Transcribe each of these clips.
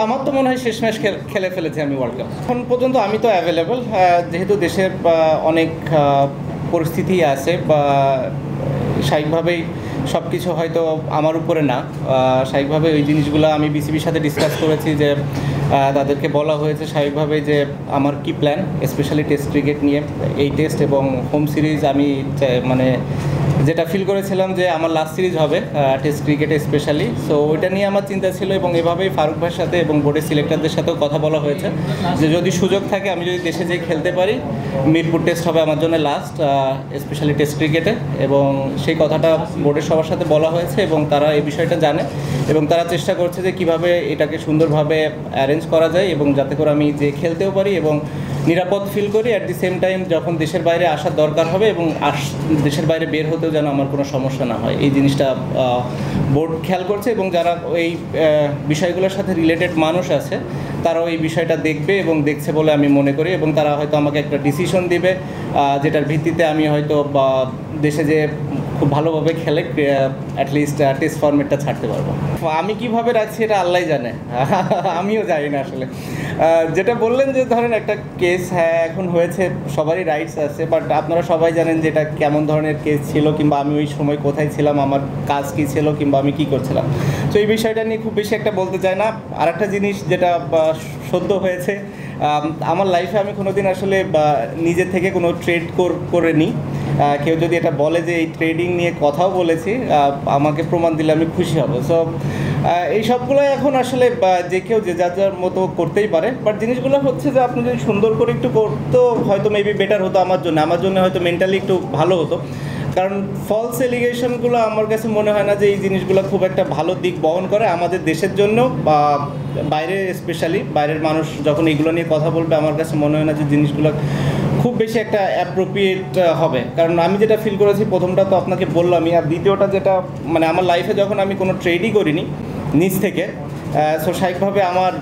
আমার তো মনে হয় শেষ ম্যাচ খেলে ফেলেছি আমি ওয়ার্ল্ড কাপ। এখন পর্যন্ত আমি তো অ্যাভেলেবল, যেহেতু দেশের অনেক পরিস্থিতি আছে বা স্বাভাবিকভাবেই সব কিছু হয়তো আমার উপরে না, স্বাভাবিকভাবে ওই জিনিসগুলো আমি বিসিবির সাথে ডিসকাস করেছি যে তাদেরকে বলা হয়েছে স্বাভাবিকভাবে যে আমার কি প্ল্যান, স্পেশালি টেস্ট ক্রিকেট নিয়ে। এই টেস্ট এবং হোম সিরিজ আমি মানে যেটা ফিল করেছিলাম যে আমার লাস্ট সিরিজ হবে টেস্ট ক্রিকেটে স্পেশালি, সো ওইটা নিয়ে আমার চিন্তা ছিল এবং এভাবেই ফারুক ভাইয়ের সাথে এবং বোর্ডের সিলেক্টরদের সাথেও কথা বলা হয়েছে যে যদি সুযোগ থাকে আমি যদি দেশে যেয়ে খেলতে পারি, মিরপুর টেস্ট হবে আমার জন্য লাস্ট স্পেশালি টেস্ট ক্রিকেটে, এবং সেই কথাটা বোর্ডের সবার সাথে বলা হয়েছে এবং তারা এই বিষয়টা জানে এবং তারা চেষ্টা করছে যে কীভাবে এটাকে সুন্দরভাবে অ্যারেঞ্জ করা যায় এবং যাতে করে আমি যে খেলতেও পারি এবং নিরাপদ ফিল করি। অ্যাট দি সেম টাইম যখন দেশের বাইরে আসার দরকার হবে এবং দেশের বাইরে বের হতেও যেন আমার কোনো সমস্যা না হয়, এই জিনিসটা বোর্ড খেয়াল করছে এবং যারা এই বিষয়গুলোর সাথে রিলেটেড মানুষ আছে তারাও এই বিষয়টা দেখবে এবং দেখছে বলে আমি মনে করি এবং তারা হয়তো আমাকে একটা ডিসিশন দিবে যেটার ভিত্তিতে আমি হয়তো দেশে যে খুব ভালোভাবে খেলে অ্যাটলিস্ট টেস্ট ফরম্যাটটা ছাড়তে পারবো। আমি কিভাবে রাখছি এটা আল্লাহই জানে, আমিও জানি না আসলে। যেটা বললেন যে ধরেন একটা কেস, হ্যাঁ এখন হয়েছে, সবারই রাইটস আছে, বাট আপনারা সবাই জানেন যে এটা কেমন ধরনের কেস ছিল কিংবা আমি ওই সময় কোথায় ছিলাম, আমার কাজ কী ছিল কিংবা আমি কী করছিলাম। তো এই বিষয়টা নিয়ে খুব বেশি একটা বলতে চাই না। আর একটা জিনিস যেটা সদ্য হয়েছে, আমার লাইফে আমি কোনোদিন আসলে নিজে থেকে কোনো ট্রেড করে নিই। কেউ যদি এটা বলে যে এই ট্রেডিং নিয়ে কথাও বলেছি, আমাকে প্রমাণ দিলে আমি খুশি হব। সো এই সবগুলো এখন আসলে যে কেউ যে যার যার মতো করতেই পারে, বাট জিনিসগুলো হচ্ছে যে আপনি যদি সুন্দর করে একটু করতো হয়তো মেবি বেটার হতো আমার জন্য হয়তো মেন্টালি একটু ভালো হতো। কারণ ফলস এলিগেশনগুলো আমার কাছে মনে হয় না যে এই জিনিসগুলো খুব একটা ভালো দিক বহন করে আমাদের দেশের জন্য বা বাইরে, স্পেশালি বাইরের মানুষ যখন এগুলো নিয়ে কথা বলবে আমার কাছে মনে হয় না যে জিনিসগুলো খুব বেশি একটা অ্যাপ্রোপ্রিয়েট হবে। কারণ আমি যেটা ফিল করেছি, প্রথমটা তো আপনাকে বললামই, আর দ্বিতীয়টা যেটা মানে আমার লাইফে যখন আমি কোনো ট্রেডই করিনি নিজ থেকে, সো স্বাভাবিকভাবে আমার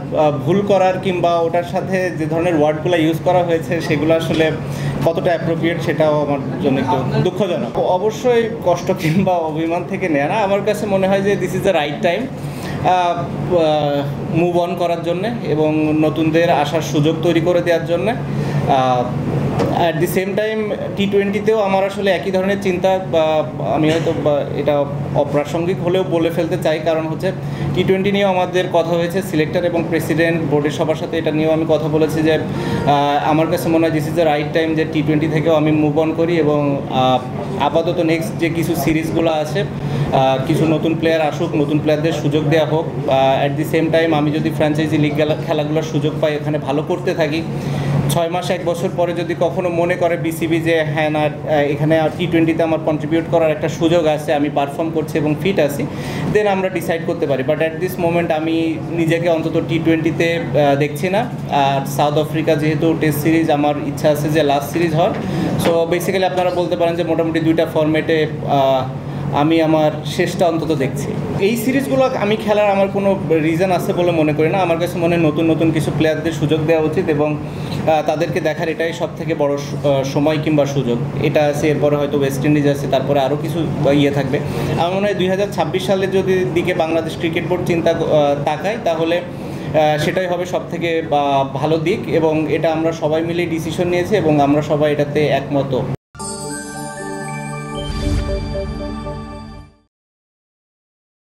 ভুল করার কিংবা ওটার সাথে যে ধরনের ওয়ার্ডগুলো ইউজ করা হয়েছে সেগুলো আসলে কতটা অ্যাপ্রোপ্রিয়েট সেটাও আমার জন্য একটু দুঃখজনক। অবশ্যই কষ্ট কিংবা অভিমান থেকে নেয় না, আমার কাছে মনে হয় যে this is the right time move on করার জন্যে এবং নতুনদের আসার সুযোগ তৈরি করে দেওয়ার জন্যে। অ্যাট দি সেম টাইম টি-20তেও আমার আসলে একই ধরনের চিন্তা, আমি হয়তো এটা অপ্রাসঙ্গিক হলেও বলে ফেলতে চাই, কারণ হচ্ছে টি-20 নিয়েও আমাদের কথা হয়েছে, সিলেক্টর এবং প্রেসিডেন্ট বোর্ডের সবার সাথে এটা নিয়েও আমি কথা বলেছি যে আমার কাছে মনে হয় this is the right time যে টি-20 থেকেও আমি মুভ অন করি এবং আপাতত নেক্সট যে কিছু সিরিজগুলো আছে কিছু নতুন প্লেয়ার আসুক, নতুন প্লেয়ারদের সুযোগ দেওয়া হোক। অ্যাট দি সেম টাইম আমি যদি ফ্র্যাঞ্চাইজি লিগ খেলাগুলোর সুযোগ পাই, এখানে ভালো করতে থাকি, 6 মাস 1 বছর পরে যদি কখনো মনে করে বিসিবি যে হ্যাঁ না এখানে টি-20তে আমার কন্ট্রিবিউট করার একটা সুযোগ আছে, আমি পারফর্ম করছি এবং ফিট আছি, দেন আমরা ডিসাইড করতে পারি। বাট অ্যাট দিস মোমেন্ট আমি নিজেকে অন্তত টি-20তে দেখছি না। আর সাউথ আফ্রিকা যেহেতু টেস্ট সিরিজ, আমার ইচ্ছা আছে যে লাস্ট সিরিজ হওয়ার। সো বেসিক্যালি আপনারা বলতে পারেন যে মোটামুটি 2টা ফরম্যাটে আমি আমার শেষটা অন্তত দেখছি। এই সিরিজগুলো আমি খেলার আমার কোনো রিজন আছে বলে মনে করি না। আমার কাছে মনে হয় নতুন নতুন কিছু প্লেয়ারদের সুযোগ দেওয়া উচিত এবং তাদেরকে দেখার এটাই সব থেকে বড় সময় কিংবা সুযোগ। এটা আছে, এরপরে হয়তো ওয়েস্ট ইন্ডিজ আছে, তারপরে আরও কিছু ইয়ে থাকবে। আমার মনে হয় 2026 সালের যদি দিকে বাংলাদেশ ক্রিকেট বোর্ড চিন্তা তাকায় তাহলে সেটাই হবে সব থেকে ভালো দিক এবং এটা আমরা সবাই মিলে ডিসিশন নিয়েছি এবং আমরা সবাই এটাতে একমত।